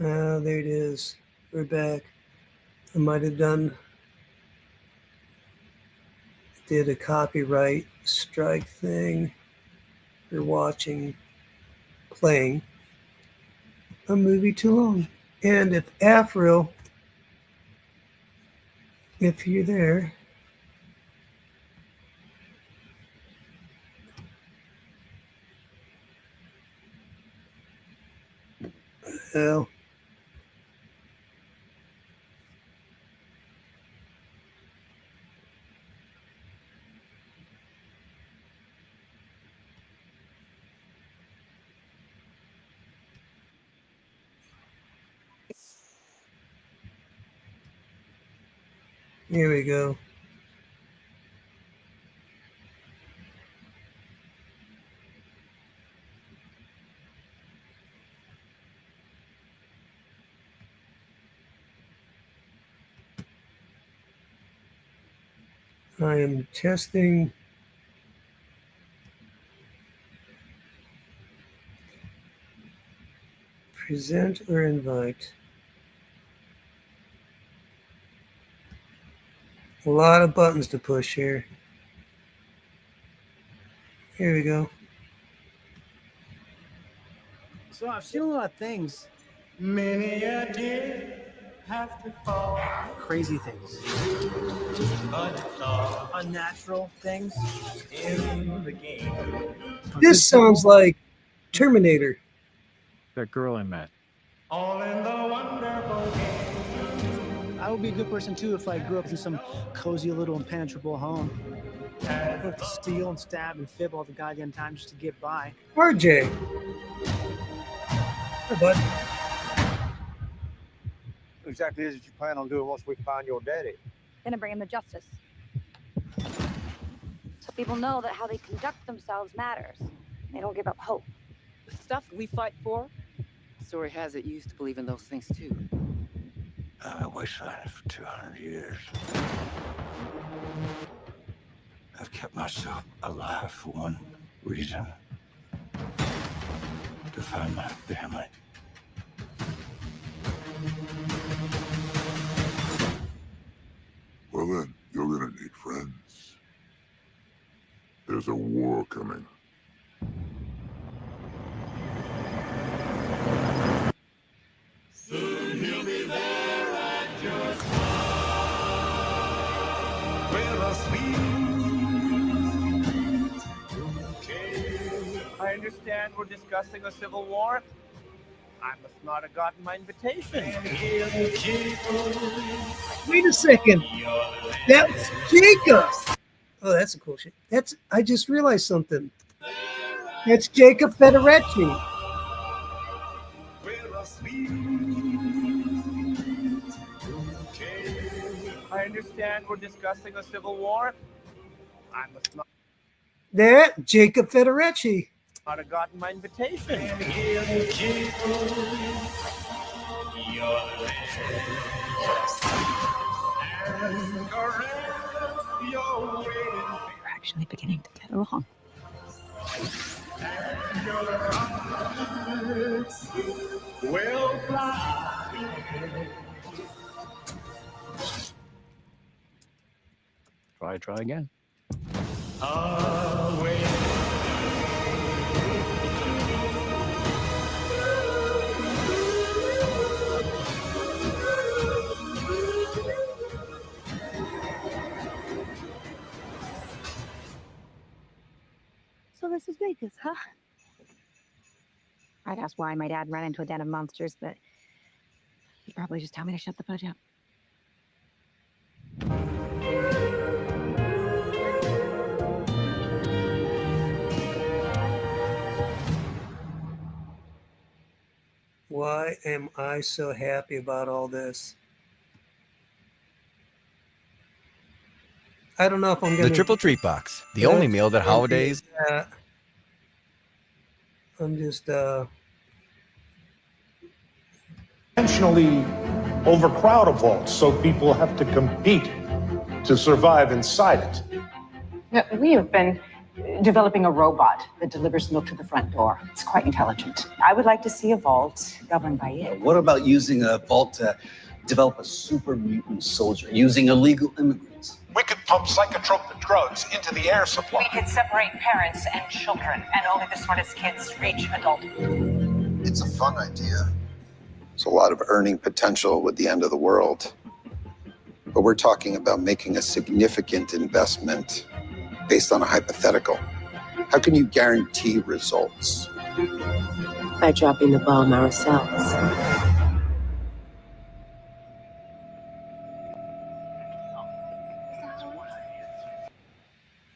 There it is. We're back. I might have did a copyright strike thing for playing a movie too long. And if Afril, if you're there, well, here we go. I am testing present or invite. A lot of buttons to push here. Here we go. So I've seen a lot of things. Many a deer have to fall. Crazy things. Unnatural things. In the game. This sounds like Terminator. That girl I met. All in the wonderful game. I would be a good person too if I grew up in some cozy little impenetrable home. I have to steal and stab and fib all the goddamn time just to get by. RJ. Hey, bud. What exactly is it you plan on doing once we find your daddy? Gonna bring him to justice. So people know that how they conduct themselves matters. They don't give up hope. The stuff we fight for, the story has it you used to believe in those things too. I wastelanded for 200 years. I've kept myself alive for one reason. To find my family. Well then, you're gonna need friends. There's a war coming. Soon he'll be there at your side. With a sweet bouquet. I understand we're discussing a civil war. I must not have gotten my invitation. Wait a second. That's Jacob. Oh, that's a cool shit. I just realized something. That's Jacob Federecci. I understand we're discussing a civil war. I must not That Jacob Federecci. have gotten my invitation. We're actually beginning to get along. Will fly. Try again. Away. So this is Vegas, huh? I'd ask why my dad ran into a den of monsters, but he'd probably just tell me to shut the fudge up. Why am I so happy about all this? I don't know if I'm going to... The Triple Treat Box, the only meal that holidays... I'm just... intentionally overcrowd a vault so people have to compete to survive inside it. No, we have been developing a robot that delivers milk to the front door. It's quite intelligent. I would like to see a vault governed by it. What about using a vault to develop a super mutant soldier using illegal immigrants? We could pump psychotropic drugs into the air supply. We could separate parents and children, and only the smartest kids reach adulthood. It's a fun idea. There's a lot of earning potential with the end of the world. But we're talking about making a significant investment based on a hypothetical. How can you guarantee results? By dropping the bomb ourselves.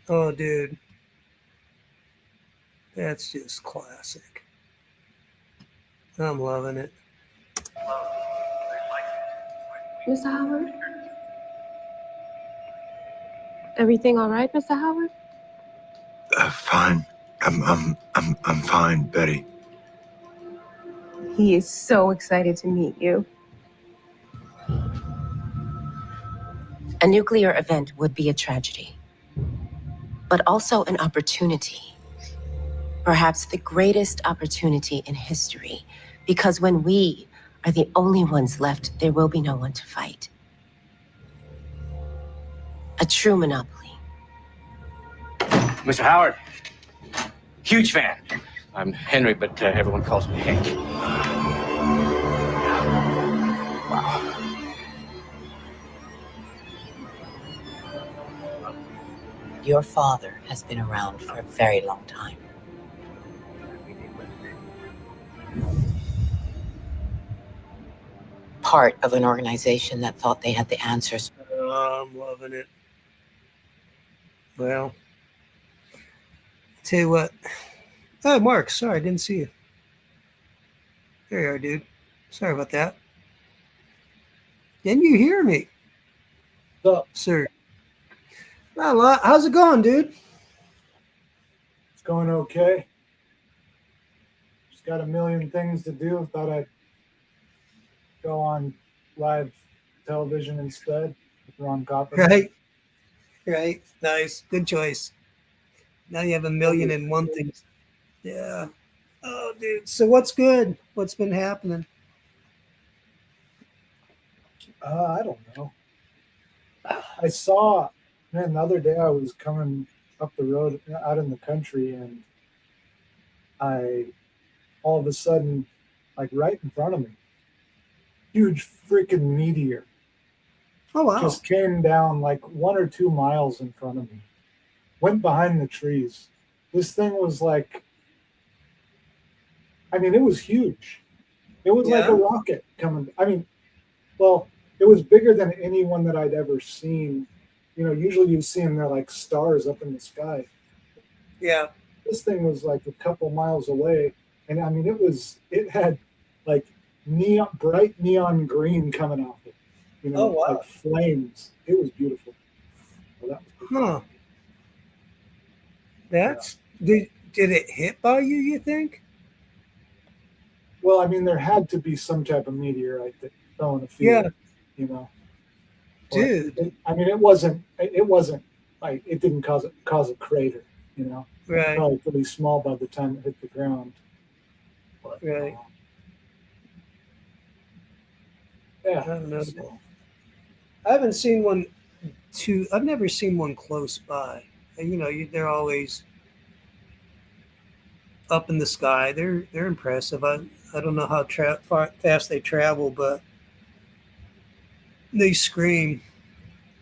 Oh, dude. That's just classic. I'm loving it. Mr. Howard? Everything all right, Mr. Howard? Fine. I'm fine, Betty. He is so excited to meet you. A nuclear event would be a tragedy, but also an opportunity. Perhaps the greatest opportunity in history, because when we are the only ones left, there will be no one to fight. A true monopoly. Mr. Howard, huge fan. I'm Henry, but everyone calls me Hank. Wow. Your father has been around for a very long time. Part of an organization that thought they had the answers. I'm loving it. Well, tell you what. Oh, Mark, sorry, I didn't see you. There you are, dude. Sorry about that. Didn't you hear me? What's up? Sir. Not a lot. How's it going, dude? It's going okay. Just got a million things to do. Thought I'd go on live television instead with Ron Copper. Right. Nice. Good choice. Now you have a million and one things. Yeah. Oh, dude. So what's good? What's been happening? I don't know. I saw, man, the other day I was coming up the road out in the country, and I all of a sudden, like right in front of me, huge freaking meteor. Oh, wow. Just came down like 1 or 2 miles in front of me. Went behind the trees. This thing was like, I mean, it was huge. It was like a rocket coming. I mean, well, it was bigger than any one that I'd ever seen. You know, usually you see them, they're like stars up in the sky. Yeah. This thing was like a couple miles away. And I mean, it had like bright neon green coming off it. You know, like flames. It was beautiful. Well, that was cool. Huh. That's did it hit by you? You think? Well, I mean, there had to be some type of meteorite that fell in a field. Yeah. You know, dude. I mean, it wasn't like it didn't cause a crater. You know, right? Probably pretty small by the time it hit the ground. But, right. Yeah. I don't know. I haven't seen one I've never seen one close by. And, you know, they're always up in the sky. They're impressive. I don't know how fast they travel, but they scream.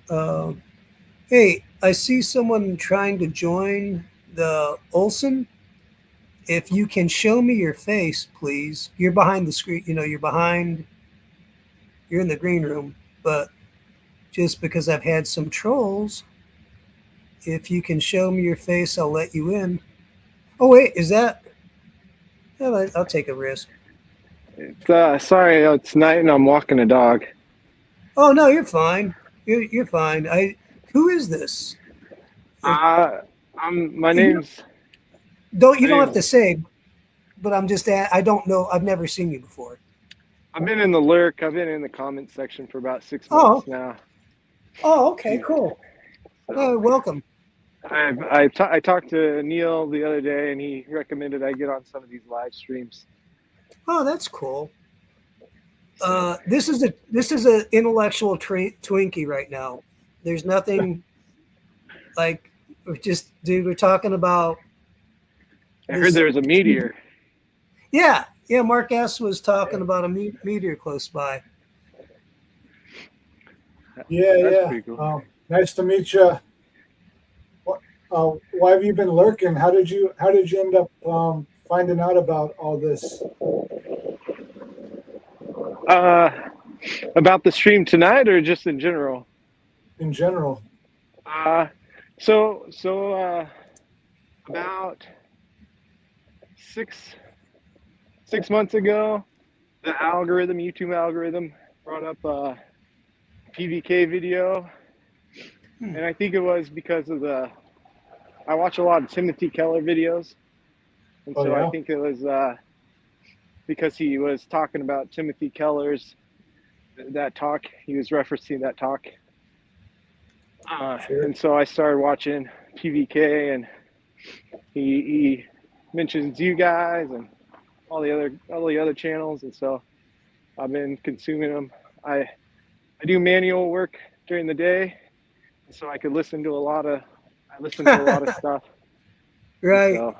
Hey, I see someone trying to join the Olsen. If you can show me your face, please. You're behind the screen. You know, you're in the green room, but just because I've had some trolls, if you can show me your face, I'll let you in. Oh, wait, is that? Well, I'll take a risk. Sorry, it's night and I'm walking a dog. Oh, no, you're fine. You're fine. Who is this? My name's... You don't have to say, but I'm just I don't know. I've never seen you before. I've been in the lurk. I've been in the comments section for about 6 months now. Oh, okay, cool. Welcome. I talked to Neil the other day, and he recommended I get on some of these live streams. Oh, that's cool. This is a intellectual Twinkie right now. There's nothing like dude. We're talking about. I heard there was a meteor. Yeah. Mark S was talking about a meteor close by. Yeah, That's yeah. pretty cool. Nice to meet you. Why have you been lurking? How did you end up finding out about all this? About the stream tonight, or just in general? In general. So about six months ago, the YouTube algorithm brought up a PVK video, and I think it was because of I watch a lot of Timothy Keller videos, and so I think it was because he was talking about Timothy Keller's that talk. He was referencing that talk, and so I started watching PVK, and he mentions you guys and all the other channels, and so I've been consuming them. I do manual work during the day, so I could listen to a lot of stuff. Right. So.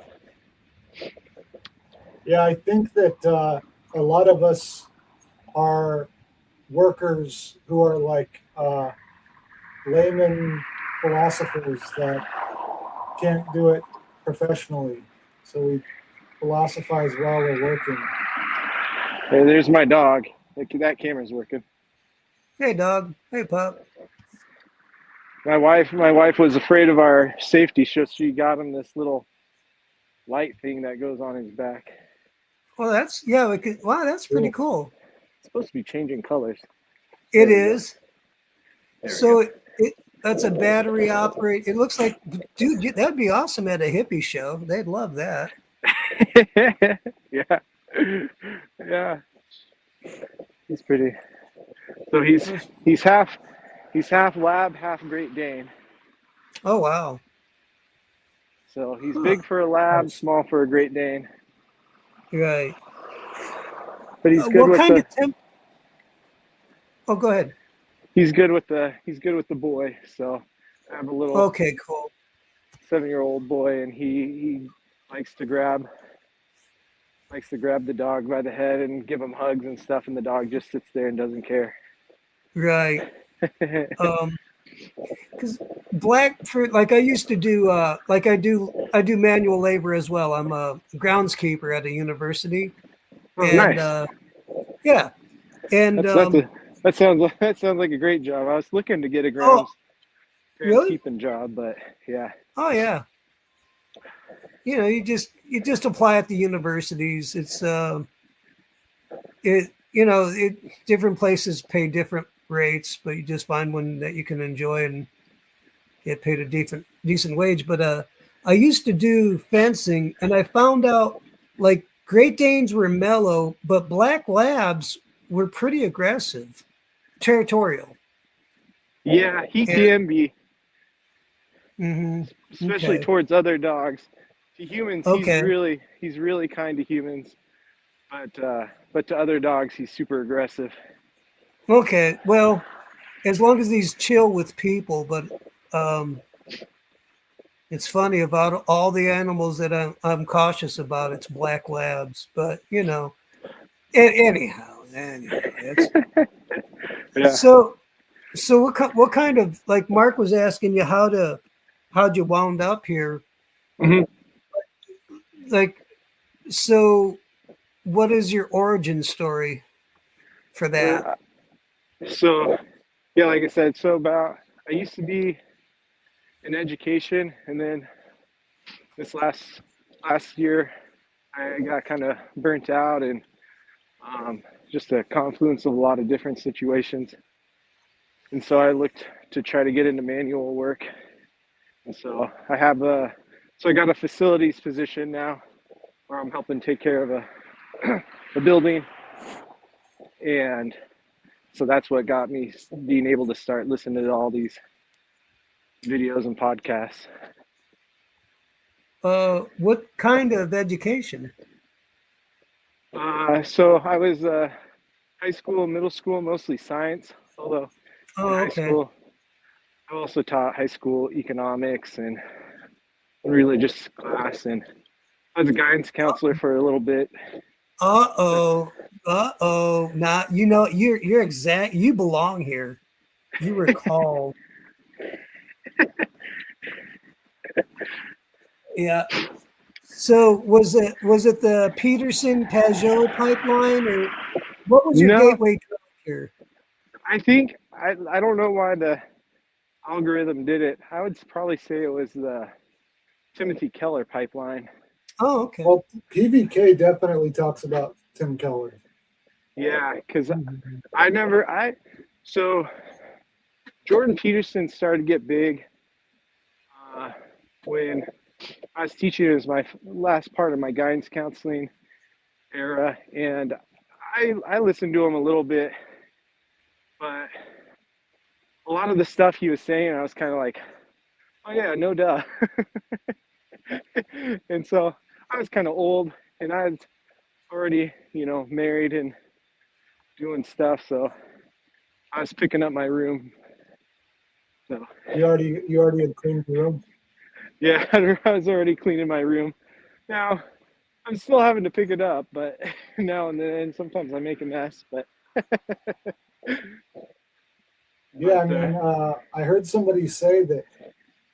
Yeah, I think that a lot of us are workers who are like layman philosophers that can't do it professionally. So we philosophize while we're working. Hey, there's my dog. That camera's working. Hey, dog. Hey, pup. My wife was afraid of our safety, so she got him this little light thing that goes on his back. Well, that's pretty cool. It's supposed to be changing colors. It is. So that's a battery operate. It looks like, dude, that'd be awesome at a hippie show. They'd love that. Yeah. He's pretty. So he's half lab, half Great Dane. Oh wow. So he's big for a lab, small for a Great Dane. Right. But he's good with the. Oh, go ahead. He's good with the boy. So I have a little. Okay, cool. 7-year-old boy, and he likes to grab the dog by the head and give him hugs and stuff, and the dog just sits there and doesn't care. Right. Because like I used to do, like I do manual labor as well. I'm a groundskeeper at a university. Oh, and, nice. Yeah. And that sounds like a great job. I was looking to get a groundskeeping job, but yeah. Oh yeah. You just apply at the universities. It's different places pay different rates, but you just find one that you can enjoy and get paid a decent wage. But I used to do fencing, and I found out like Great Danes were mellow, but Black Labs were pretty aggressive, territorial. Yeah, he can be. Mm-hmm. Especially towards other dogs. To humans, he's really kind to humans, but to other dogs, he's super aggressive. Okay, well, as long as he's chill with people, but it's funny about all the animals that I'm cautious about. It's Black Labs, but anyhow, it's yeah. So what kind of, like Mark was asking you how'd you wound up here? Mm-hmm. Like, so what is your origin story for that? So, yeah, like I said, I used to be in education, and then this last year, I got kind of burnt out, and just a confluence of a lot of different situations. And so I looked to try to get into manual work. And so I got a facilities position now where I'm helping take care of a building. And so that's what got me being able to start listening to all these videos and podcasts. What kind of education? So I was high school, middle school, mostly science. Although in Oh, high okay. school, I also taught high school economics and religious class, and I was a guidance counselor for a little bit. Not you're exact. You belong here. You were called. Yeah. So was it the Peterson Pajot pipeline, or what was your No, gateway drug here? I think I don't know why the algorithm did it. I would probably say it was the Timothy Keller pipeline. Oh, okay. Well, PVK definitely talks about Tim Keller. Yeah, because so Jordan Peterson started to get big when I was teaching. It was my last part of my guidance counseling era, and I listened to him a little bit, but a lot of the stuff he was saying, I was kind of like, oh yeah, no duh. And so I was kind of old, and I was already, married and doing stuff, so I was picking up my room. So You already had cleaned the room. yeah, I was already cleaning my room. Now I'm still having to pick it up, but now and then sometimes I make a mess. But Yeah, I mean, I heard somebody say that,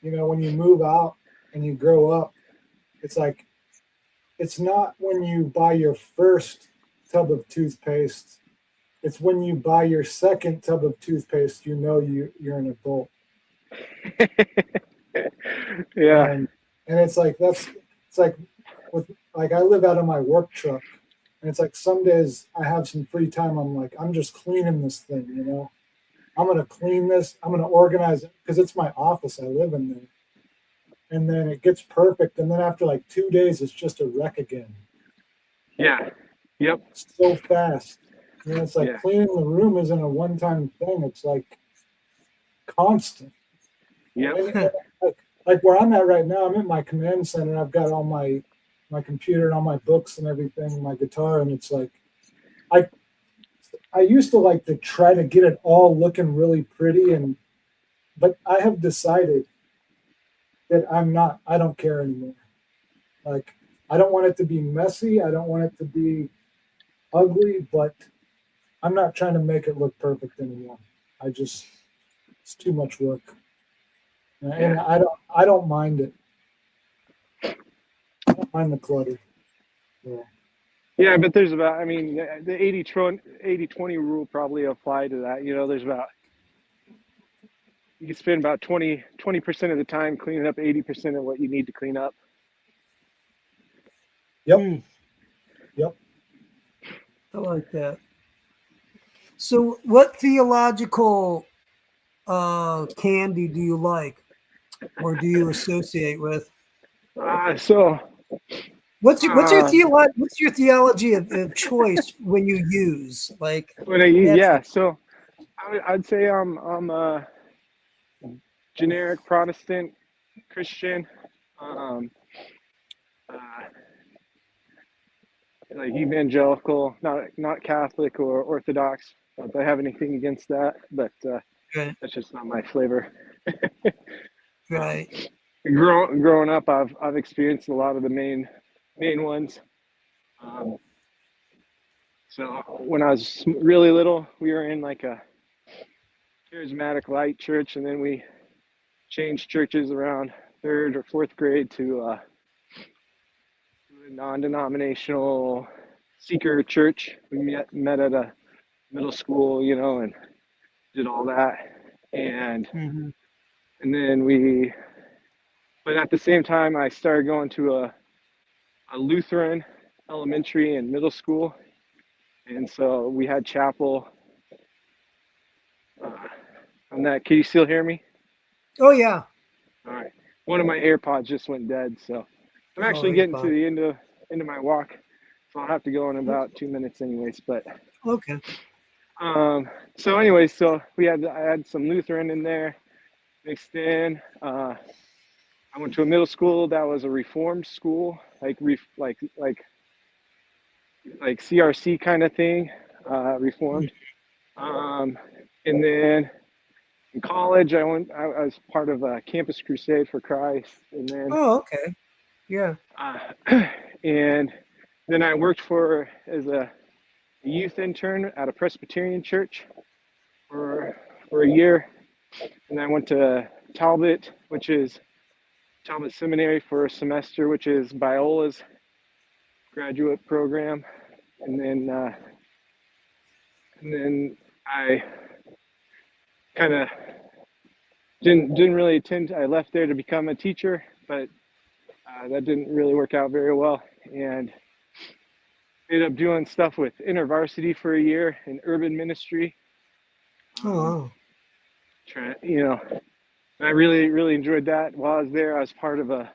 when you move out and you grow up, it's like, it's not when you buy your first tub of toothpaste, it's when you buy your second tub of toothpaste, you're an adult. Yeah. And it's like, it's like, I live out of my work truck, and it's like some days I have some free time. I'm like, I'm just cleaning this thing, I'm going to clean this. I'm going to organize it because it's my office. I live in there. And then it gets perfect. And then after like 2 days, it's just a wreck again. Yeah. Yep. So fast. It's like cleaning the room isn't a one-time thing. It's like constant. Yep. And like where I'm at right now, I'm in my command center. I've got all my computer and all my books and everything, my guitar. And it's like, I used to like to try to get it all looking really pretty, but I have decided that I don't care anymore. Like, I don't want it to be messy. I don't want it to be ugly, but I'm not trying to make it look perfect anymore. It's too much work. And I don't mind it. I don't mind the clutter. So. Yeah, but there's about, the 80-20 rule probably apply to that. There's about, you can spend about 20% of the time cleaning up 80% of what you need to clean up. Yep. Yep. I like that. So what theological candy do you like, or do you associate with? What's your theology of choice when you use So I'd say I'm a generic Protestant Christian, like evangelical, not Catholic or Orthodox. Not that I have anything against that, but that's just not my flavor. Right. Growing up, I've experienced a lot of the main ones. So when I was really little, we were in like a charismatic light church, and then we changed churches around 3rd or 4th grade to a non-denominational seeker church. We met at a middle school, and did all that, and then but at the same time, I started going to a Lutheran elementary and middle school, and so we had chapel on that. Can you still hear me? Oh yeah. All right. One of my AirPods just went dead, so I'm actually getting to the end of my walk, so I'll have to go in about 2 minutes, anyways. But okay. So anyways, I had some Lutheran in there mixed in. I went to a middle school that was a reformed school, like CRC kind of thing, reformed. And then in college, I was part of a Campus Crusade for Christ, and then Oh, okay. Yeah. and then I worked as a youth intern at a Presbyterian church for a year, and I went to Talbot, which is Talbot Seminary for a semester, which is Biola's graduate program, and then I kind of didn't really attend. I left there to become a teacher, but that didn't really work out very well, and ended up doing stuff with InterVarsity for a year in urban ministry. Oh, wow. I really enjoyed that. While I was there, I was part of a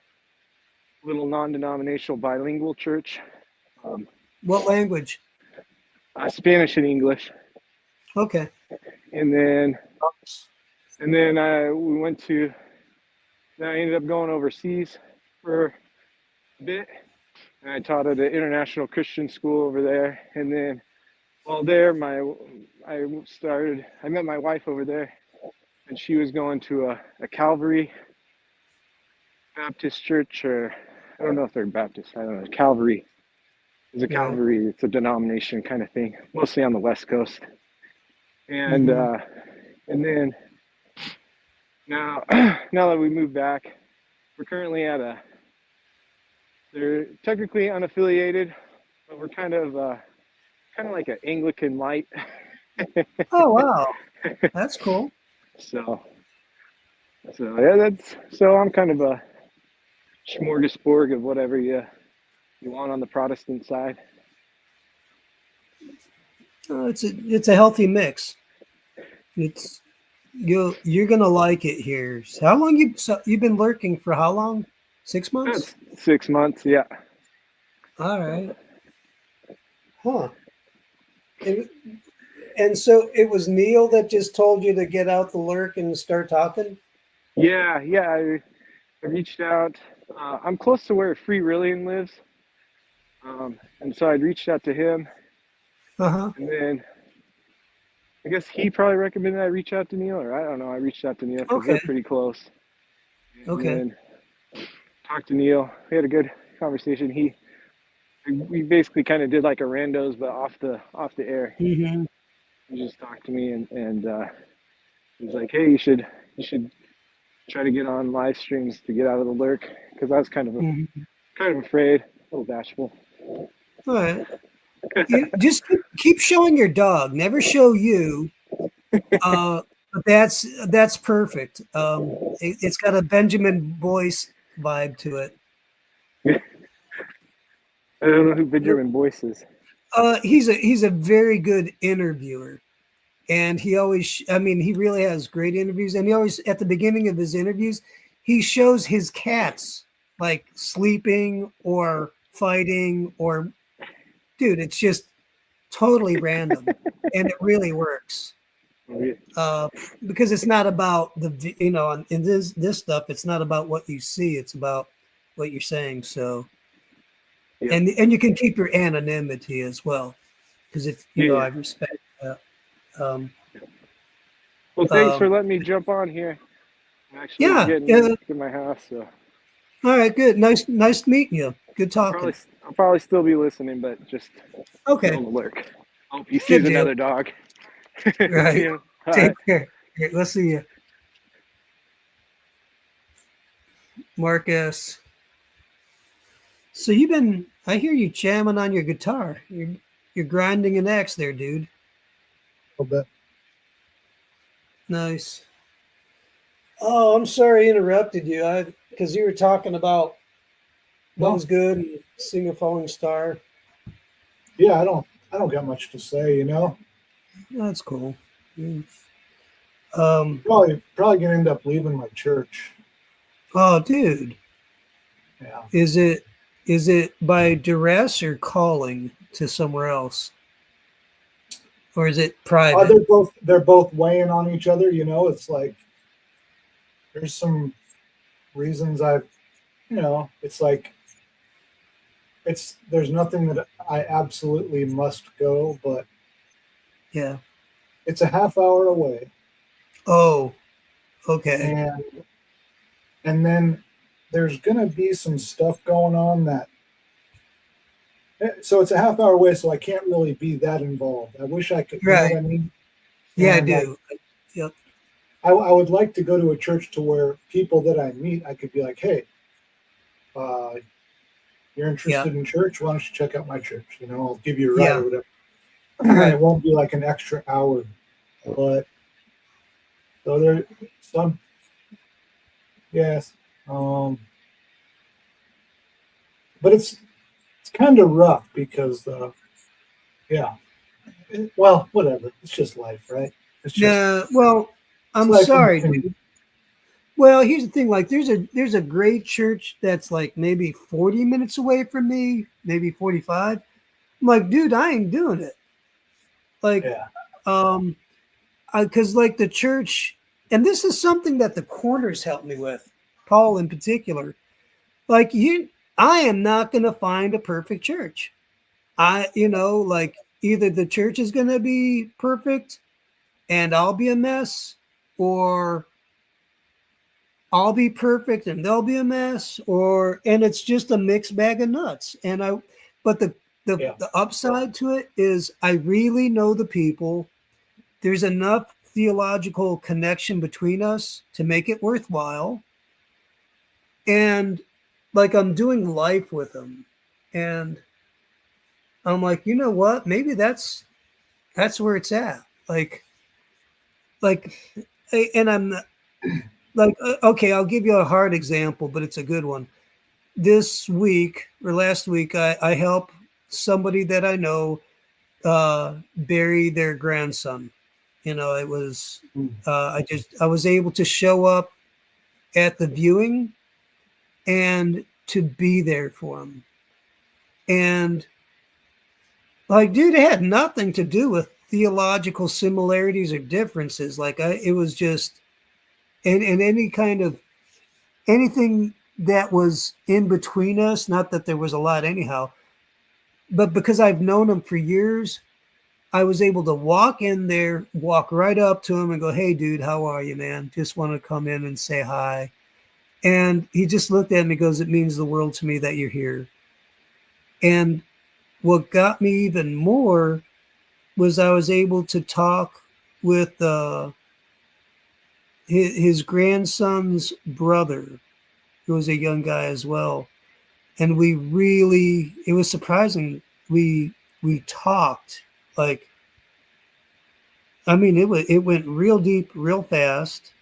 little non-denominational bilingual church. What language? Spanish and English. Okay. And then we went to. Then I ended up going overseas for a bit, and I taught at an international Christian school over there. And then while there, I met my wife over there, and she was going to a Calvary Baptist church, or I don't know if they're Baptist. I don't know. Calvary. It's a Calvary. It's a denomination kind of thing, mostly on the West Coast. And and then now that we moved back, we're currently they're technically unaffiliated, but we're kind of like an Anglican light. Oh, wow. That's cool. So yeah, so I'm kind of a smorgasbord of whatever you want on the Protestant side. It's a healthy mix. You're gonna like it here. So how long you've been lurking for? How long? 6 months? 6 months, yeah. All right. Huh. And so it was Neil that just told you to get out the lurk and start talking? Yeah. I reached out. I'm close to where Free William lives, and so I reached out to him. And then I guess he probably recommended I reach out to Neil, or I don't know. I reached out to Neil because they're pretty close. Okay. And talked to Neil. We had a good conversation. We basically kind of did like a randos, but off the air. Mm-hmm. He just talked to me, and he was like, "Hey, you should try to get on live streams to get out of the lurk," because I was kind of afraid, a little bashful. All right. You just keep showing your dog. Never show you. But that's perfect. It's got a Benjamin Boyce vibe to it. I don't know who Benjamin Boyce is. He's a very good interviewer, and he really has great interviews. And he always, at the beginning of his interviews, he shows his cats like sleeping or fighting, or dude, it's just totally random, and it really works. Because it's not about in this stuff, it's not about what you see, it's about what you're saying. So. Yeah. And you can keep your anonymity as well, because if I respect that. Well, thanks for letting me jump on here. I'm actually getting to my house. So. All right, good. Nice meeting you. Good talking. I'll probably still be listening, but just okay. On the lurk. Hope he sees another dog. Right. Take care. Okay, let's see you, Marcus. So I hear you jamming on your guitar. You're grinding an axe there, dude. A little bit. Nice. Oh, I'm sorry I interrupted you. Because you were talking about what was good and Sing a Falling Star. Yeah, I don't got much to say, That's cool. Probably gonna end up leaving my church. Oh, dude. Yeah. Is it by duress or calling to somewhere else? Or is it private? They're both weighing on each other, It's like there's some reasons I've, it's like there's nothing that I absolutely must go, but Yeah. it's a half hour away. Oh, okay. And then there's gonna be some stuff going on that. So it's a half hour away, so I can't really be that involved. I wish I could. You know what I mean? Yeah, And, I like, do. Yep. I would like to go to a church to where people that I meet, I could be like, hey, you're interested in church? Why don't you check out my church? I'll give you a ride or whatever. Right. It won't be like an extra hour, but so there some, yes. But it's kind of rough because well, whatever. It's just life, right? It's just Yeah. Well, I'm life in sorry, between. dude. Well, here's the thing. Like, there's a great church that's like maybe 40 minutes away from me, maybe 45. I'm like, dude, I ain't doing it. Like, because like the church, and this is something that the corners helped me with, Paul in particular. Like I am not going to find a perfect church. Like either the church is going to be perfect and I'll be a mess, or I'll be perfect and they'll be a mess, and it's just a mixed bag of nuts. But the upside to it is I really know the people. There's enough theological connection between us to make it worthwhile. And like I'm doing life with them. And I'm like, you know what? Maybe that's where it's at. Like, and I'm like, okay, I'll give you a hard example, but it's a good one. This week or last week, I helped somebody that I know bury their grandson. It was I was able to show up at the viewing and to be there for him. And like, dude, it had nothing to do with theological similarities or differences. Like it was just and any kind of anything that was in between us, not that there was a lot anyhow, but because I've known him for years, I was able to walk in there, walk right up to him and go, "Hey dude, how are you, man? Just want to come in and say hi." And he just looked at me and goes, "It means the world to me that you're here." And what got me even more was I was able to talk with his grandson's brother, who was a young guy as well. And it was surprising. We talked like, I mean, it went real deep, real fast.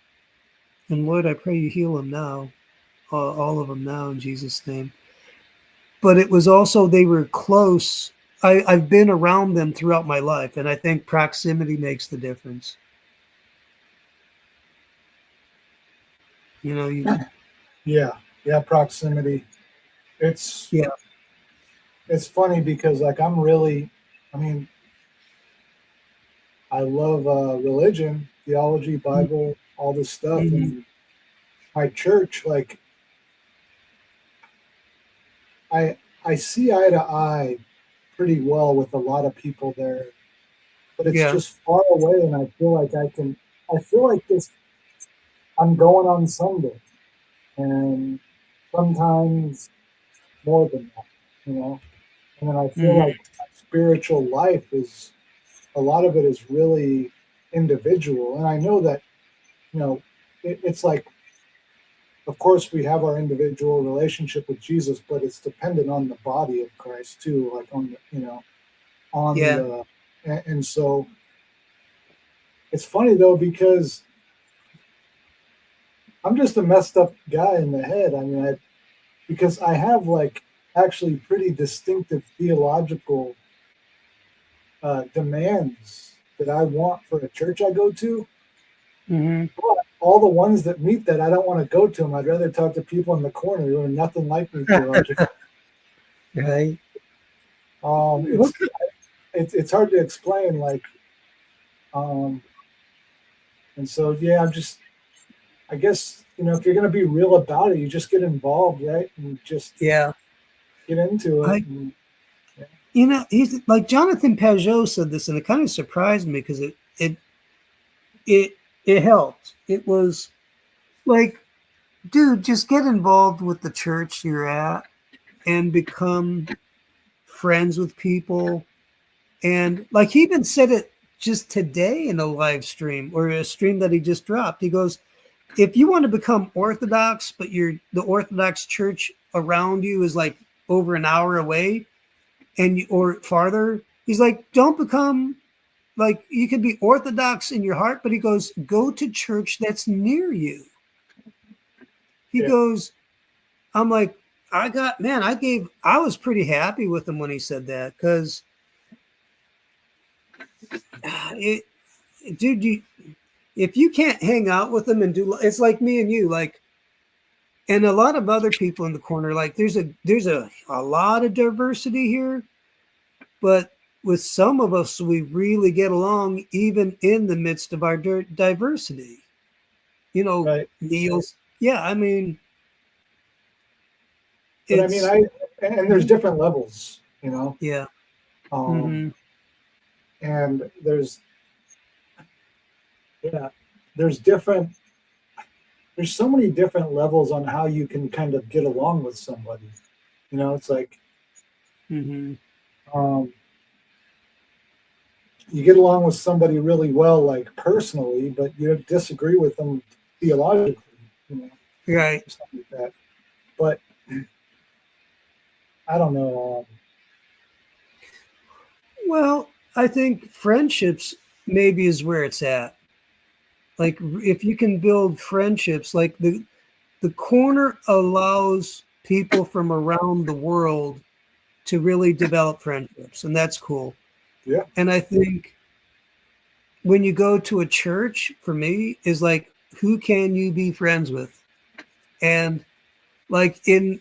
And Lord, I pray you heal them now, all of them now in Jesus' name. But it was also, they were close. I've been around them throughout my life, and I think proximity makes the difference. Yeah, proximity. It's funny because like I mean, I love religion, theology, Bible, all this stuff, and my church, like I see eye to eye pretty well with a lot of people there, but it's just far away, and I feel like this. I'm going on Sunday, and sometimes more than that, And then I feel like spiritual life is a lot of it is really individual, and I know that it's like, of course, we have our individual relationship with Jesus, but it's dependent on the body of Christ too, like on the and so it's funny though because I'm just a messed up guy in the head. I mean, because I have like actually pretty distinctive theological demands that I want for a church I go to. But all the ones that meet that, I don't want to go to them. I'd rather talk to people in the corner who are nothing like me theologically. Right. It's hard to explain, like, and so yeah, I guess if you're going to be real about it, you just get involved, right? And just Yeah. get into it. He's like Jonathan Pajot said this, and it kind of surprised me because it helped. It was like, dude, just get involved with the church you're at and become friends with people. And like he even said it just today in a live stream or a stream that he just dropped. He goes, if you want to become Orthodox, but the Orthodox church around you is like over an hour away or farther, he's like, don't become like, you can be Orthodox in your heart, but he goes, go to church that's near you. He goes, I'm like, I was pretty happy with him when he said that because dude, if you can't hang out with them and do, it's like me and you, like, and a lot of other people in the corner, like there's a lot of diversity here, but with some of us, we really get along even in the midst of our diversity. Right. Neil's, yeah, I mean, but I mean, and there's different levels, Yeah. And there's so many different levels on how you can kind of get along with somebody. It's like, you get along with somebody really well, like personally, but you disagree with them theologically, right? Something like that. But I don't know. Well, I think friendships maybe is where it's at. Like if you can build friendships, like the corner allows people from around the world to really develop friendships, and that's cool. Yeah. And I think when you go to a church, for me, is like, who can you be friends with? And like and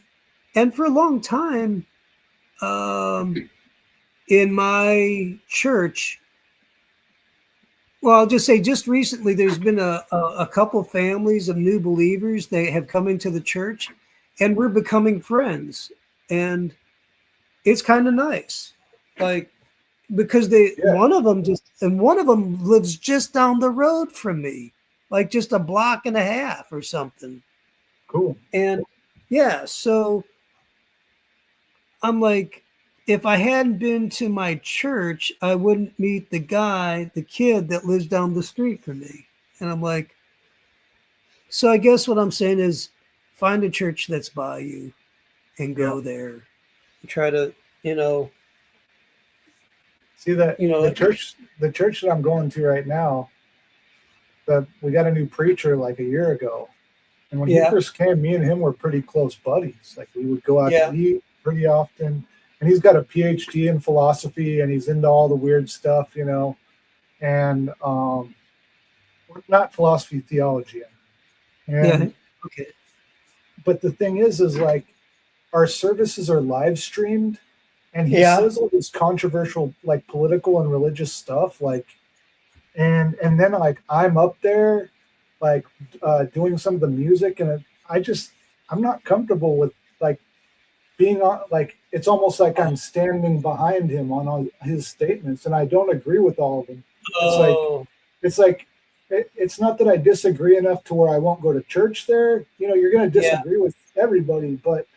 for a long time, in my church, well, I'll just say just recently, there's been a couple families of new believers. They have come into the church and we're becoming friends. And it's kind of nice. Like, because one of them lives just down the road from me, like just a block and a half or something. Cool. And yeah, so I'm like, if I hadn't been to my church, I wouldn't meet the kid that lives down the street from me. And I'm like, so I guess what I'm saying is find a church that's by you and go there. Try to, see that, the church that I'm going to right now, that we got a new preacher like a year ago. And when he first came, me and him were pretty close buddies. Like we would go out to eat pretty often. And he's got a PhD in philosophy and he's into all the weird stuff, and not philosophy, theology. And, okay. But the thing is like our services are live streamed and he says all this controversial, like political and religious stuff, like, and then like I'm up there, like doing some of the music, and I'm not comfortable with like being on, like it's almost like I'm standing behind him on all his statements, and I don't agree with all of them. It's not that I disagree enough to where I won't go to church there. You're going to disagree with everybody, but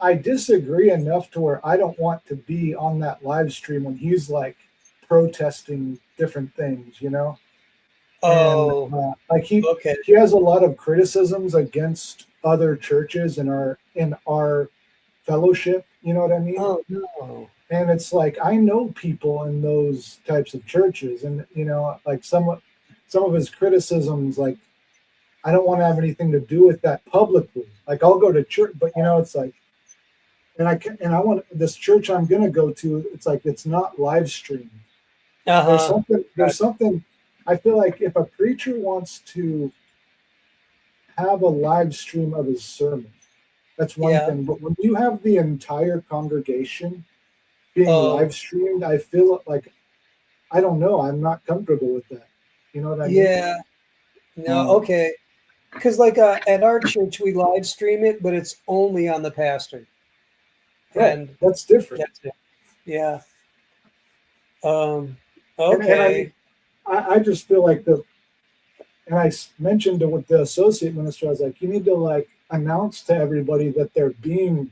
I disagree enough to where I don't want to be on that live stream when he's like protesting different things, like he has a lot of criticisms against other churches in our fellowship, you know what I mean? Oh no. And it's like I know people in those types of churches, and like some of his criticisms, like I don't want to have anything to do with that publicly. Like I'll go to church, but it's like, and I want this church I'm gonna go to. It's like it's not live streamed. There's something. I feel like if a preacher wants to have a live stream of his sermon, that's one thing. But when you have the entire congregation being live streamed, I feel like, I don't know, I'm not comfortable with that. You know what I mean? Yeah. No, okay. because like at our church we live stream it, but it's only on the pastor. Right. And That's different. that's it. Yeah. And Okay. I just feel like and I mentioned to with the associate minister, I was like, you need to like announce to everybody that they're being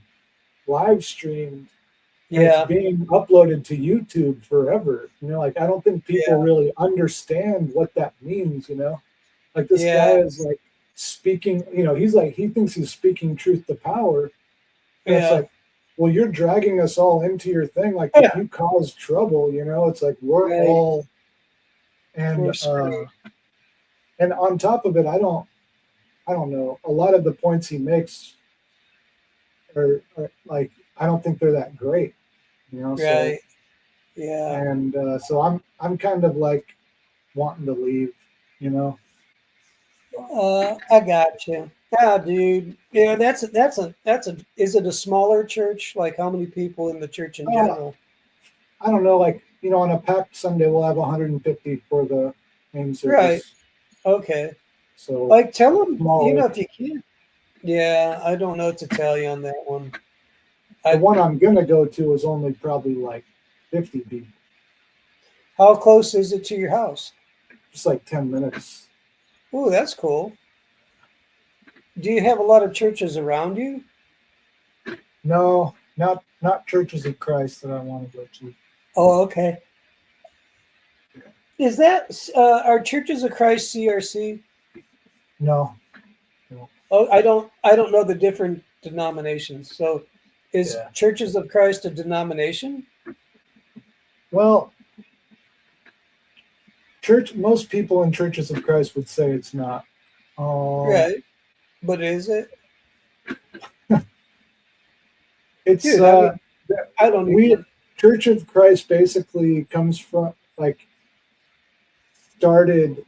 live streamed and Yeah. it's being uploaded to YouTube forever. You know, like I don't think people Yeah. really understand what that means, you know? Like this Yeah. guy is like speaking, you know, he's like he thinks he's speaking truth to power. And it's Yeah. like, well, you're dragging us all into your thing. Like Yeah. if you cause trouble, you know, it's like we're Right. all and We're screwed. and on top of it, I don't know. A lot of the points he makes are like I don't think they're that great, you know. Right. Yeah. And so I'm kind of like wanting to leave, you know. I got you. Yeah, dude. Yeah, that's a. Is it a smaller church? Like how many people in the church in general? I don't know. Like you know, on a packed Sunday, we'll have 150 for the main service. Right. Okay. So like tell them, smaller. you know, if you can. Yeah, I don't know what to tell you on that one. The one I'm gonna go to is only probably like 50 people. How close is it to your house? Just like 10 minutes. Ooh, that's cool. Do you have a lot of churches around you? No, not Churches of Christ that I want to go to. Oh, okay. Is that are Churches of Christ CRC? No. Oh, I don't know the different denominations. So, is Churches of Christ a denomination? Well, most people in Churches of Christ would say it's not. Right. But is it? It's Dude, I don't even. Church of Christ basically comes from like started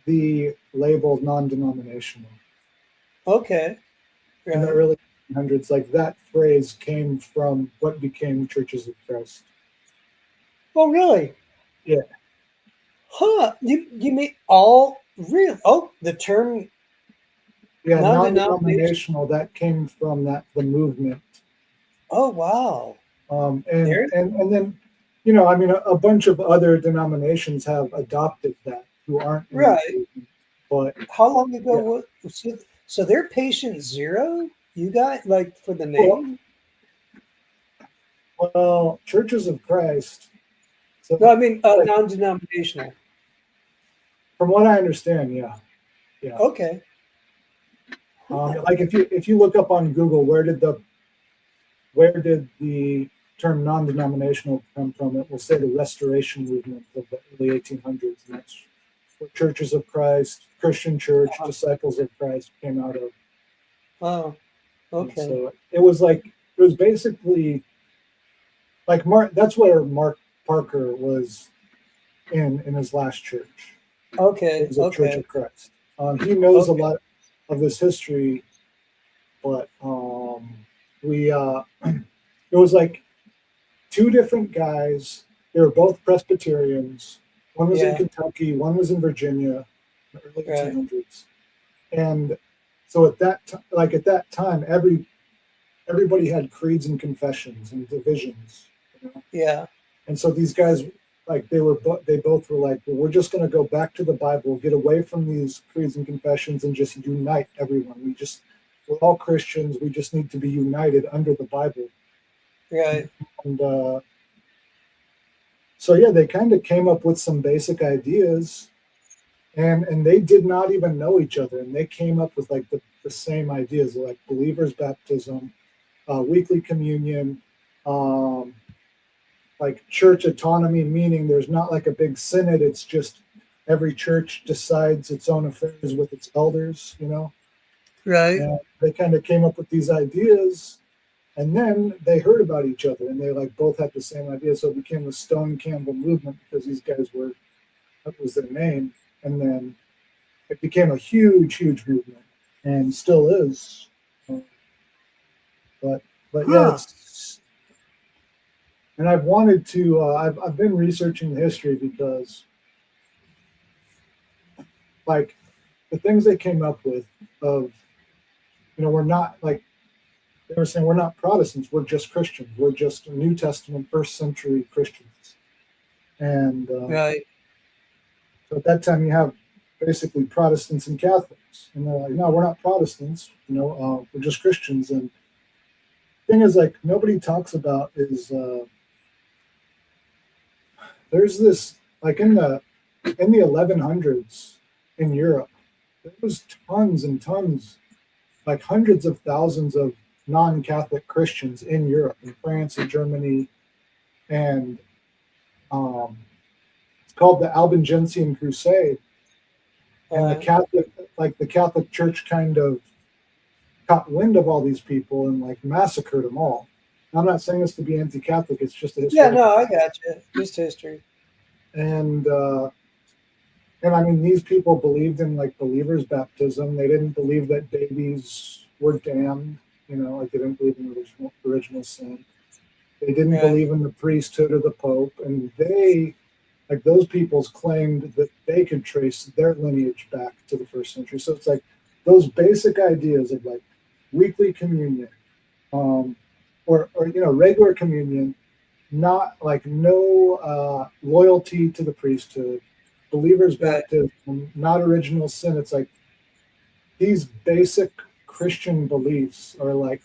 the label non-denominational. Okay. Right. In the early 1800s, like that phrase came from what became Churches of Christ. Oh, really? Yeah. Huh? You mean all real? Oh, the term. Yeah, non-denominational. That came from the movement. Oh wow. And then, you know, I mean, a bunch of other denominations have adopted that who aren't in right. the movement, but how long ago was so they're patient zero? You got like for the name? Well, Churches of Christ. So, no, I mean non-denominational. From what I understand, yeah. Okay. Like if you look up on Google, where did the term non-denominational come from? It will say the Restoration movement of the early 1800s, and that's what Churches of Christ, Christian Church, Disciples of Christ came out of. Oh, okay. And so it was basically like Mark. That's where Mark Parker was in his last church. Okay. It was a Church of Christ. He knows a lot of this history, but it was like two different guys. They were both Presbyterians. One was in Kentucky, one was in Virginia, in the early 1800s. And so at that time, everybody had creeds and confessions and divisions. You know? Yeah. And so these guys, like they both were like, well, we're just going to go back to the Bible, get away from these creeds and confessions, and just unite everyone. We're all Christians. We just need to be united under the Bible. Right. And so yeah, they kind of came up with some basic ideas, and they did not even know each other, and they came up with like the same ideas, like believers' baptism, weekly communion, like church autonomy, meaning there's not like a big synod. It's just every church decides its own affairs with its elders, you know. Right. And they kind of came up with these ideas, and then they heard about each other, and they like both had the same idea. So it became the Stone Campbell movement because these guys that was their name. And then it became a huge movement, and still is. But yeah, and I've wanted to. I've been researching the history because, like, the things they came up with of, we're not like, they were saying we're not Protestants, we're just Christians. We're just New Testament, first century Christians. And Right. so at that time you have basically Protestants and Catholics. And they're like, no, we're not Protestants, we're just Christians. And the thing is, like, nobody talks about is there's this, like, in the 1100s in Europe, there was tons and tons, like hundreds of thousands of non-Catholic Christians in Europe, in France and Germany, and it's called the Albigensian Crusade. And the Catholic Church kind of caught wind of all these people and like massacred them all. I'm not saying this to be anti-Catholic; it's just a history. Yeah, no, I got you. Just history. And I mean, these people believed in like believers' baptism. They didn't believe that babies were damned. Like they didn't believe in original sin. They didn't believe in the priesthood or the Pope, and they, like those peoples, claimed that they could trace their lineage back to the first century. So it's like those basic ideas of like weekly communion, or regular communion, not like no loyalty to the priesthood, believers' baptism, not original sin. It's like these basic Christian beliefs are like,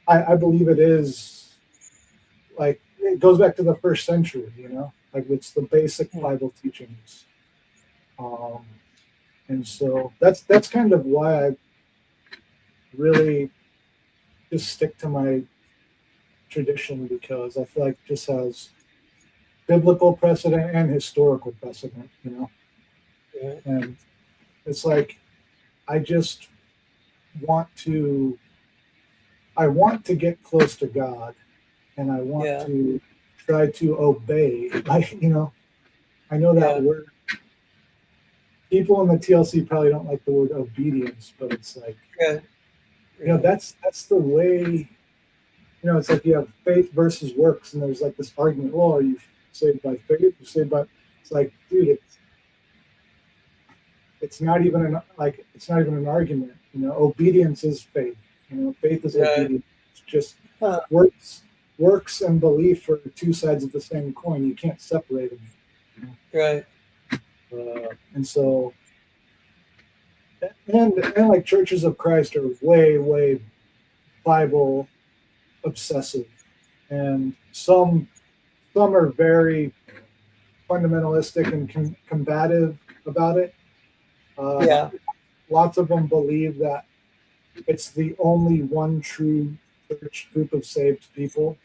I believe it is like, it goes back to the first century, like it's the basic Bible teachings. And so that's kind of why I really just stick to my tradition, because I feel like it just has biblical precedent and historical precedent, and it's like I want to get close to God, and I want to try to obey. I know that word. People in the TLC probably don't like the word obedience, but it's like, that's the way. It's like you have faith versus works, and there's like this argument. Well, are you saved by faith? You're saved by. It's like, dude, it's not even an argument. Obedience is faith. Faith is obedience. It's just works and belief are two sides of the same coin. You can't separate them. Right. And so, and like churches of Christ are way Bible obsessive, and some are very fundamentalistic and combative about it. Lots of them believe that it's the only one true church group of saved people.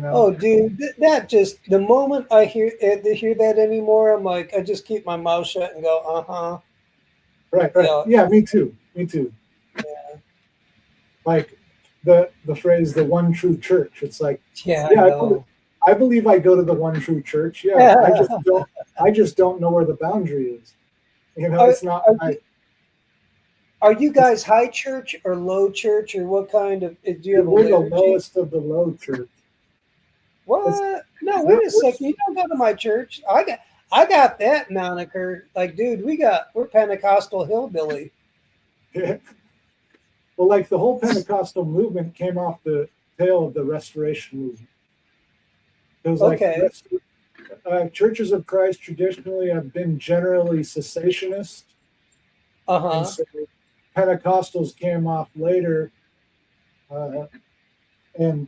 Oh, dude, that just, the moment I hear that anymore, I'm like, I just keep my mouth shut and go, Right. Yeah, me too. Yeah. Like the phrase, the one true church. It's like, I believe I go to the one true church. Yeah, I just don't know where the boundary is. It's not. Are you guys high church or low church, or what kind of? Do you have we're the liturgy? lowest of the low church. What? No, wait a second. You don't go to my church. I got that moniker. Like, dude, we're Pentecostal hillbilly. Yeah. Well, like the whole Pentecostal movement came off the tail of the Restoration movement. It was like churches of Christ traditionally have been generally cessationist. And so Pentecostals came off later, and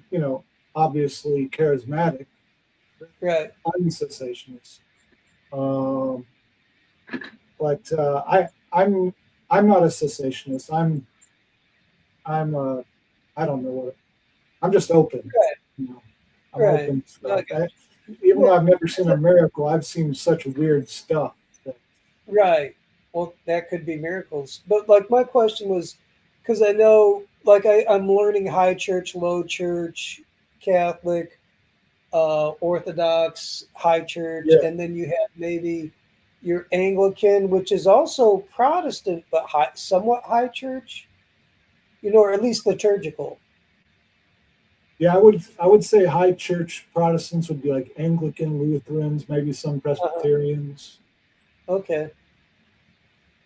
obviously charismatic, right? Uncessationist. But I'm not a cessationist. I'm I don't know what. I'm just open. Right. I'm open to stuff. Even though I've never seen a miracle, I've seen such weird stuff. Right. Well, that could be miracles. But like my question was, because I know, like I'm learning high church, low church, Catholic, Orthodox, high church, and then you have maybe your Anglican, which is also Protestant, but somewhat high church, or at least liturgical. Yeah, I would say high church Protestants would be like Anglican, Lutherans, maybe some Presbyterians. Okay.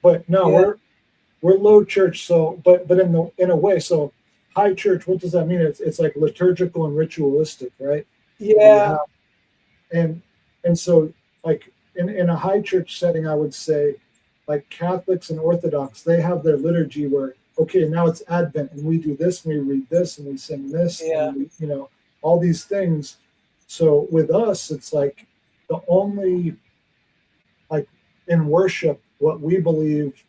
But no, Yeah. we're low church. So, but in a way, so high church. What does that mean? It's like liturgical and ritualistic, right? You Yeah. have, and so like in a high church setting, I would say, like Catholics and Orthodox, they have their liturgy where okay, now it's Advent, and we do this, and we read this, and we sing this, Yeah. and we, all these things. So with us, it's like the only like in worship, what we believe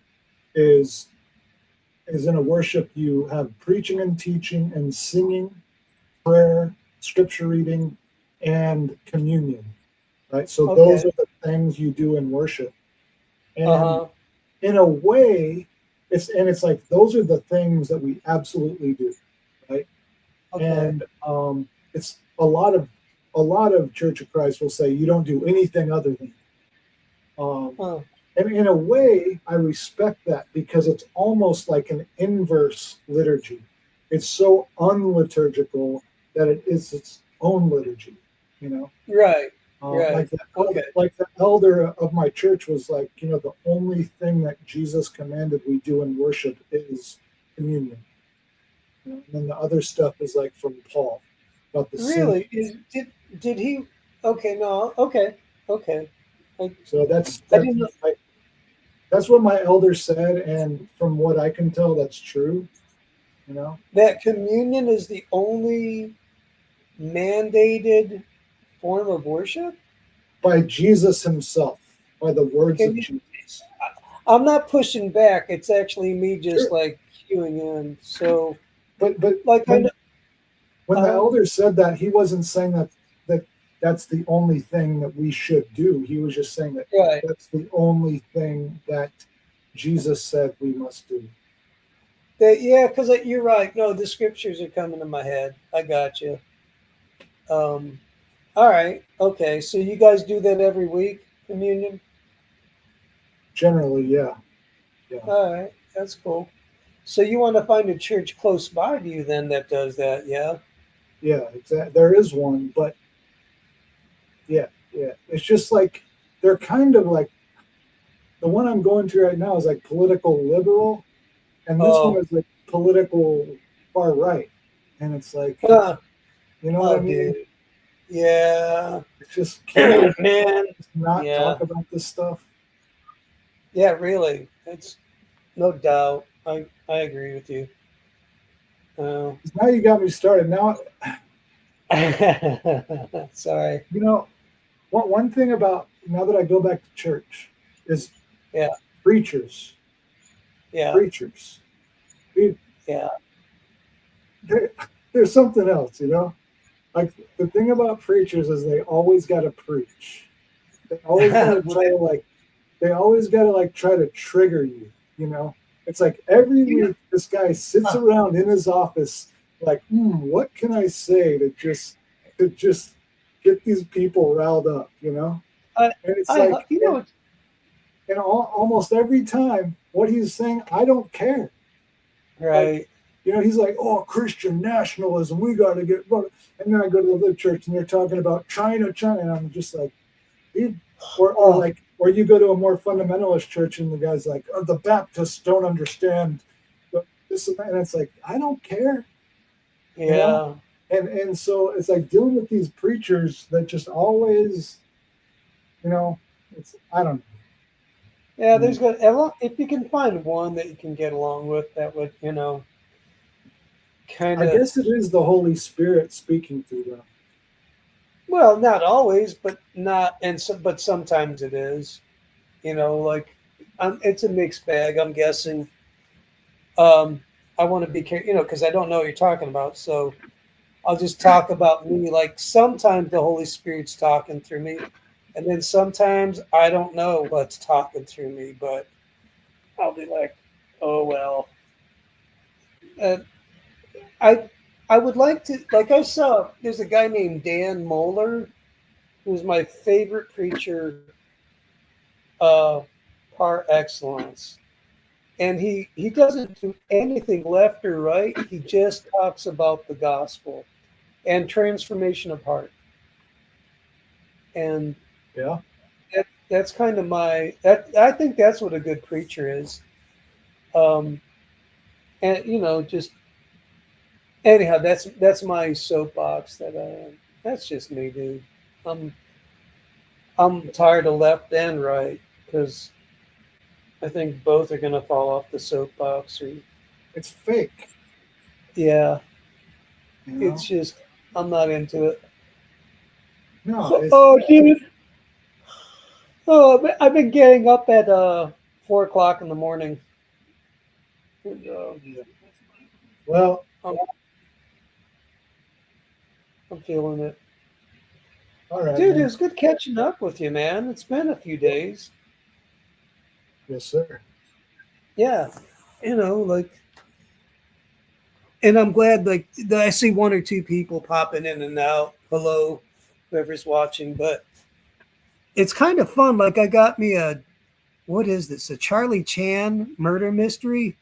is in a worship you have preaching and teaching and singing, prayer, scripture reading, and communion. Right. So those Okay. are the things you do in worship. And Uh-huh. in a way, it's like those are the things that we absolutely do. Right. Okay. And it's a lot of Church of Christ will say you don't do anything other than. Huh. And in a way, I respect that because it's almost like an inverse liturgy. It's so unliturgical that it is its own liturgy, Right. Right. Like the elder of my church was like, the only thing that Jesus commanded we do in worship is communion. And then the other stuff is like from Paul about the sin. Really? Did he? Okay. No. Okay. Okay. So I didn't know. that's what my elder said, and from what I can tell, that's true. That communion is the only mandated form of worship? By Jesus himself, by the words Can of you, Jesus. I'm not pushing back. It's actually me just Sure. like queuing in. So, But like, I when, know, when the elder said that, he wasn't saying that's the only thing that we should do. He was just saying that right. that's the only thing that Jesus said we must do. Yeah, because you're right. No, the scriptures are coming to my head. I got you. All right. Okay. So you guys do that every week, communion? Generally, yeah. All right. That's cool. So you want to find a church close by to you then that does that, yeah? Yeah, exactly. There is one, but yeah. It's just like they're kind of like the one I'm going to right now is like political liberal, and this one is like political far right, and it's like, you know what I mean? Dude. Yeah. It's just can't man. Not Yeah. talk about this stuff. Yeah, really. It's no doubt. I agree with you. Now you got me started. Now, sorry. One thing about now that I go back to church is preachers. Yeah. Preachers. Yeah. There's something else, Like the thing about preachers is they always got to preach. They always got to try to They always got to try to trigger you. It's like every week this guy sits around in his office like, what can I say to just get these people riled up, And it's and almost every time what he's saying, I don't care. Right. He's like, oh, Christian nationalism, we got to get. And then I go to the other church and they're talking about China, and I'm just like, dude. Or you go to a more fundamentalist church and the guy's like, oh, the Baptists don't understand this and that. And it's like, I don't care. Yeah. And so it's like dealing with these preachers that just always, I don't know. Yeah, there's good. If you can find one that you can get along with, that would, kind of. I guess it is the Holy Spirit speaking through them. Well, not always, but but sometimes it is. It's a mixed bag. I'm guessing. I want to be careful, because I don't know what you're talking about. So I'll just talk about me. Like sometimes the Holy Spirit's talking through me, and then sometimes I don't know what's talking through me, but I'll be like, oh well. I would like to, like I saw, there's a guy named Dan Moeller, who's my favorite preacher par excellence. And he doesn't do anything left or right. He just talks about the gospel and transformation of heart. And That's kind of my that. I think that's what a good preacher is. Um, and just anyhow, that's my soapbox. That's just me, dude. I'm I'm tired of left and right because I think both are gonna fall off the soapbox. Or It's fake. yeah, You know? it's just I'm not into it. No, it's Oh, dude. Oh, I've been getting up at 4 o'clock in the morning. And, well. I'm, I'm feeling it. All right, Dude, it man. was good catching up with you, man. It's been a few days. Yes, sir. Yeah, like, and I'm glad, like, that I see one or two people popping in and out. Hello, whoever's watching, but it's kind of fun. Like, I got me what is this? A Charlie Chan murder mystery,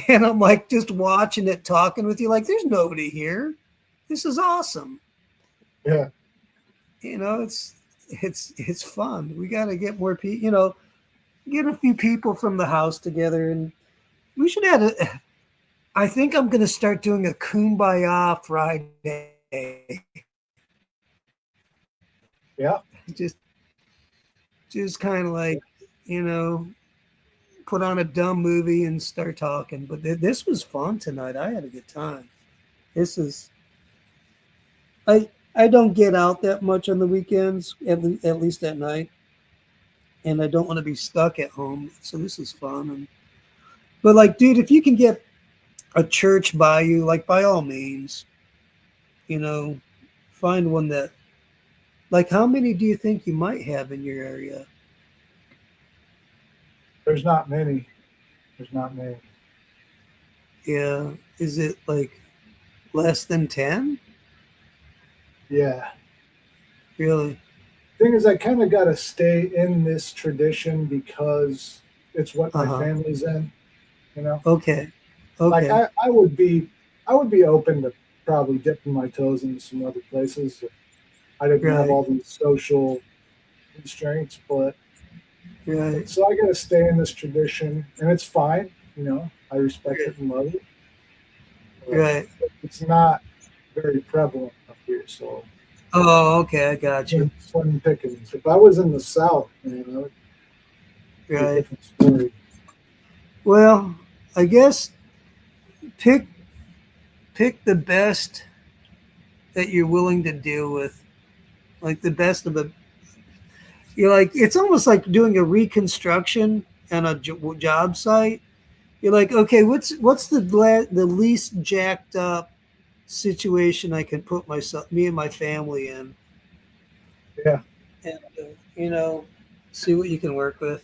and I'm like just watching it, talking with you. Like, there's nobody here. This is awesome. Yeah. It's fun. We got to get more people. Get a few people from the house together, and we should add a. I think I'm going to start doing a Kumbaya Friday. Yeah. Just kind of like, you know, put on a dumb movie and start talking. But this was fun tonight. I had a good time. This is. I don't get out that much on the weekends, at least at night, and I don't want to be stuck at home. So this is fun. But like, dude, if you can get a church by you, like by all means, you know, find one that, like, how many do you think you might have in your area? There's not many. There's not many. Yeah. Is it like less than 10? Yeah. Really? Thing is, I kind of got to stay in this tradition because it's what my family's in, you know? Okay. Like I would be open to probably dipping my toes into some other places. I didn't have all these social constraints, but right. So I got to stay in this tradition, and it's fine. You know, I respect it and love it. Right. It's not very prevalent up here, so. Oh, okay, I got you. Slim pickings. If I was in the South, man, it would be a different story. Well, I guess pick the best that you're willing to deal with, like the best of the. You're like, it's almost like doing a reconstruction on a job site. You're like, okay, what's the least jacked up situation I can put me and my family in, Yeah. and see what you can work with.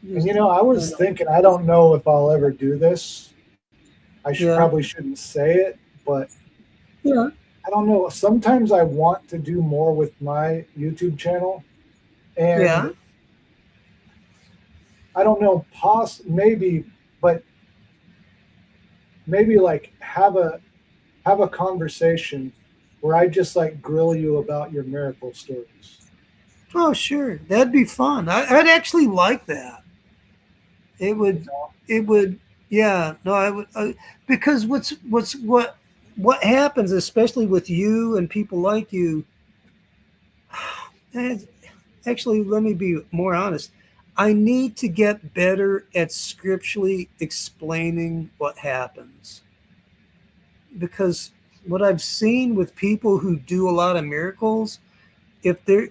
And I was thinking, I don't know if I'll ever do this. I probably shouldn't say it, but yeah, I don't know. Sometimes I want to do more with my YouTube channel, and I don't know, maybe, but maybe like have a conversation where I just like grill you about your miracle stories. Oh, sure, that'd be fun. I'd actually like that. It would. Yeah. No, I would. Because what happens, especially with you and people like you. Actually, let me be more honest. I need to get better at scripturally explaining what happens. Because what I've seen with people who do a lot of miracles, if they're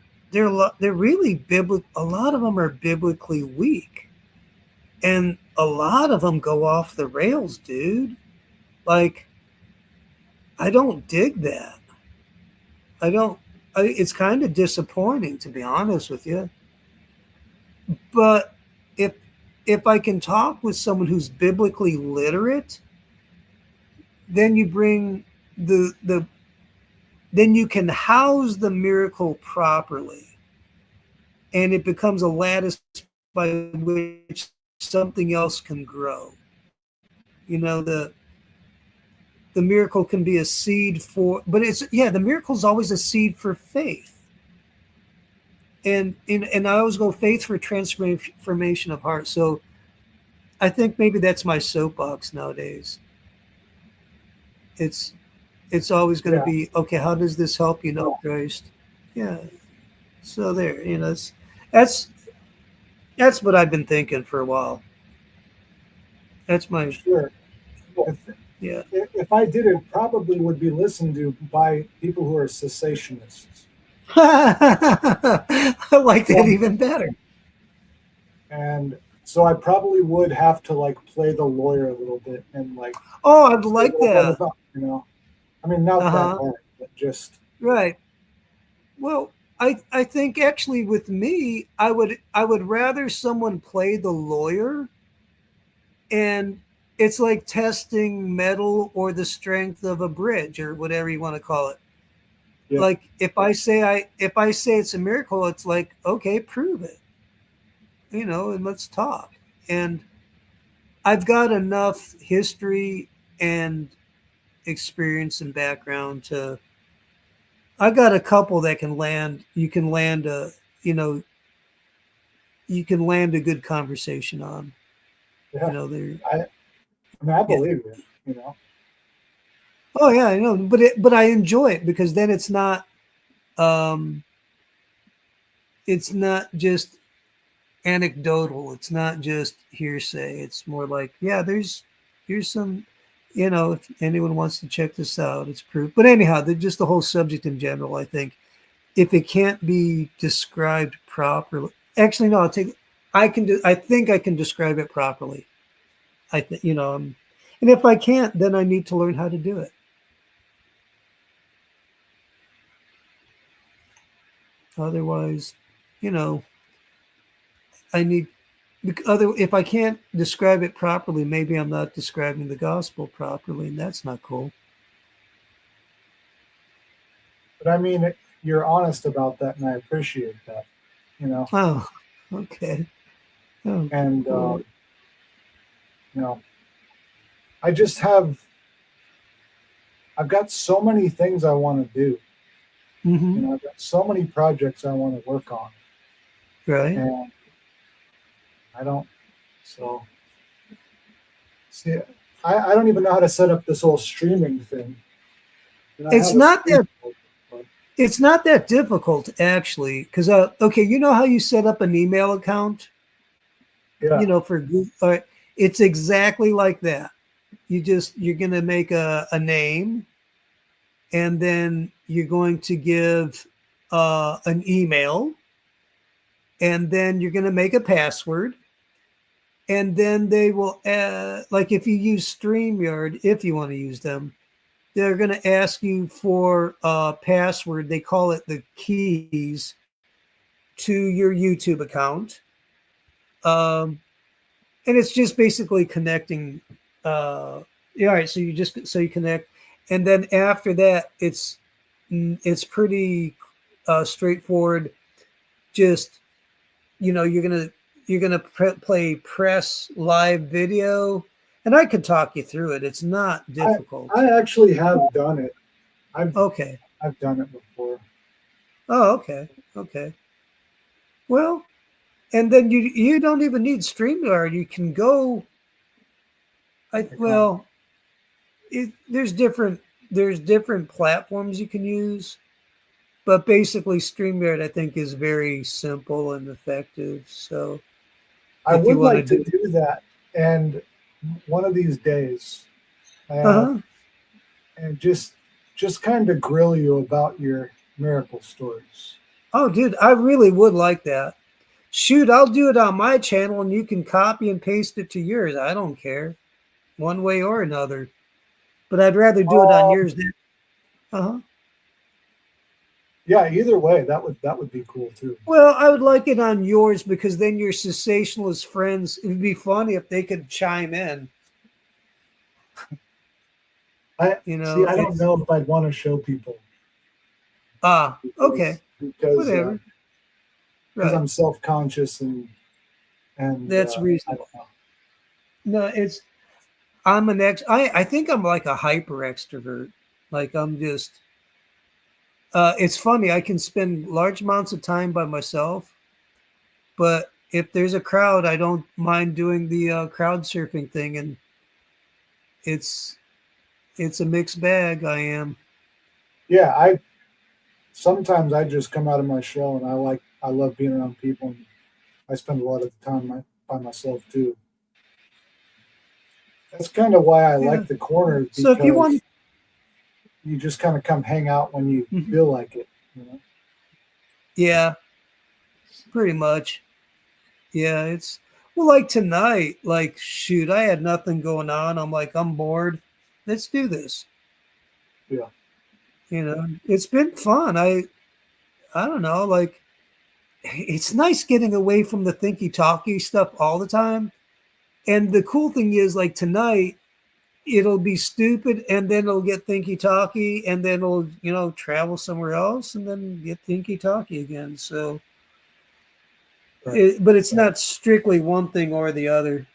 really biblical, a lot of them are biblically weak. And a lot of them go off the rails, dude. Like, I don't dig that. I don't. It's kind of disappointing, to be honest with you. But if I can talk with someone who's biblically literate, then you bring the then you can house the miracle properly, and it becomes a lattice by which something else can grow. The miracle can be a seed for, but the miracle is always a seed for faith. and I always go faith for transformation of heart. So I think maybe that's my soapbox nowadays. It's it's always going to Yeah. be okay. How does this help you know Christ? Yeah. So there, that's that's what I've been thinking for a while. That's my Sure. If, yeah. if I did it, probably would be listened to by people who are cessationists. I like that even better. And so I probably would have to like play the lawyer a little bit and like Oh, I'd say a like little bit that. about, I mean, not that Uh-huh. hard, but just Right. Well, I think actually with me, I would rather someone play the lawyer, and it's like testing metal or the strength of a bridge or whatever you want to call it. yeah. Like if I say it's a miracle, it's like, okay, prove it. And let's talk. And I've got enough history and experience and background to I got a couple that can land you can land a you know you can land a good conversation on. Yeah. They're I mean, I yeah. believe you. Oh yeah, I know, but I enjoy it because then um it's not just anecdotal. It's not just hearsay. It's more like, yeah, here's some, if anyone wants to check this out, it's proof. But anyhow, just the whole subject in general, I think if it can't be described properly, actually, no, I think I can describe it properly. I think, and if I can't, then I need to learn how to do it. Otherwise, you know, I need if I can't describe it properly, maybe I'm not describing the gospel properly, and that's not cool. But I mean, you're honest about that, and I appreciate that. Oh, okay. Oh, And cool. I just I've got so many things I want to do. Mm-hmm. I've got so many projects I want to work on, Right. and I don't. So, see, I don't even know how to set up this whole streaming thing. And I It's have a not that stream, but it's not that difficult actually, because okay, you know how you set up an email account, yeah, for Google. It's exactly like that. You're gonna make a name, and then you're going to give an email, and then you're going to make a password, and then they will like if you use StreamYard, if you want to use them, they're going to ask you for a password. They call it the keys to your YouTube account, and it's just basically connecting. Yeah, all right, so you connect, and then after that, it's pretty straightforward. Just you're gonna press live video, and I could talk you through it. It's not difficult. I actually have done it. Okay. I've done it before. Oh, okay. Okay. Well, and then you don't even need StreamYard. You can go. Well, there's different platforms you can use, but basically StreamYard I think is very simple and effective. So I if you would want like to do that, and one of these days, uh-huh. and just kind of grill you about your miracle stories. Oh, dude, I really would like that. Shoot, I'll do it on my channel, and you can copy and paste it to yours. I don't care, one way or another. But I'd rather do it on yours. Uh-huh. Yeah, either way, that would be cool too. Well, I would like it on yours because then your sensationalist friends, it would be funny if they could chime in. I don't know if I'd want to show people. Okay. Because whatever. Right. I'm self-conscious and that's reasonable. No, I'm an I think I'm like a hyper extrovert. Like It's funny. I can spend large amounts of time by myself, but if there's a crowd, I don't mind doing the crowd surfing thing, and it's a mixed bag. I am. Yeah, I sometimes I just come out of my shell, and I love being around people, and I spend a lot of time by myself too. That's kind of why I like the corner, So if you because want, you just kind of come hang out when you feel like it. You know? yeah, pretty much. Yeah, it's well, like tonight. Like, shoot, I had nothing going on. I'm like, I'm bored. Let's do this. Yeah. You know, it's been fun. I don't know. Like, it's nice getting away from the thinky talky stuff all the time. And the cool thing is, like tonight, it'll be stupid, and then it'll get thinky talky, and then it'll travel somewhere else, and then get thinky talky again. So, but it's not strictly one thing or the other.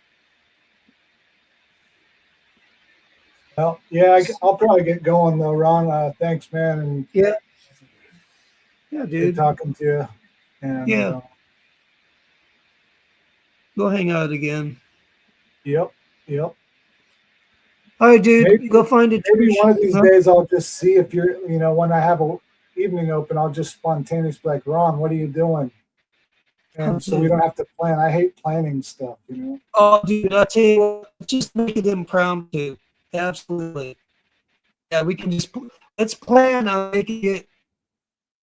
Well, yeah, I'll probably get going though, Ron. Thanks, man, and yeah, good dude, talking to you. And yeah, we'll hang out again. Yep. All right, dude, Maybe, go find it. Maybe one of these days I'll just see if you're, when I have a evening open, I'll just spontaneously be like, Ron, what are you doing? And so we don't have to plan. I hate planning stuff, Oh, dude, I'll tell you what, just make it impromptu. Absolutely. Yeah, we can let's plan on making it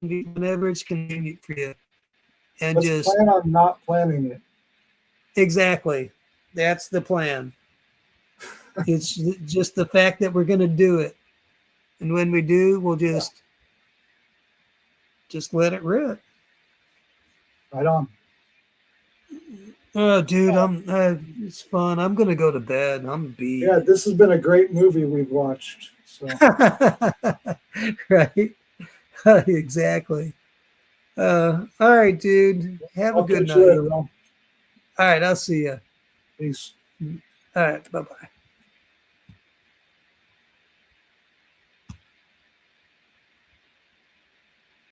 whenever it's convenient for you. And let's just plan on not planning it. Exactly. That's the plan. It's just the fact that we're going to do it. And when we do, we'll just let it rip. Right on. Oh, dude, it's fun. I'm going to go to bed. I'm beat. Yeah, this has been a great movie we've watched. So. Right. Exactly. All right, dude. Have a good night. Later, all right, I'll see you. Peace. All right, bye-bye.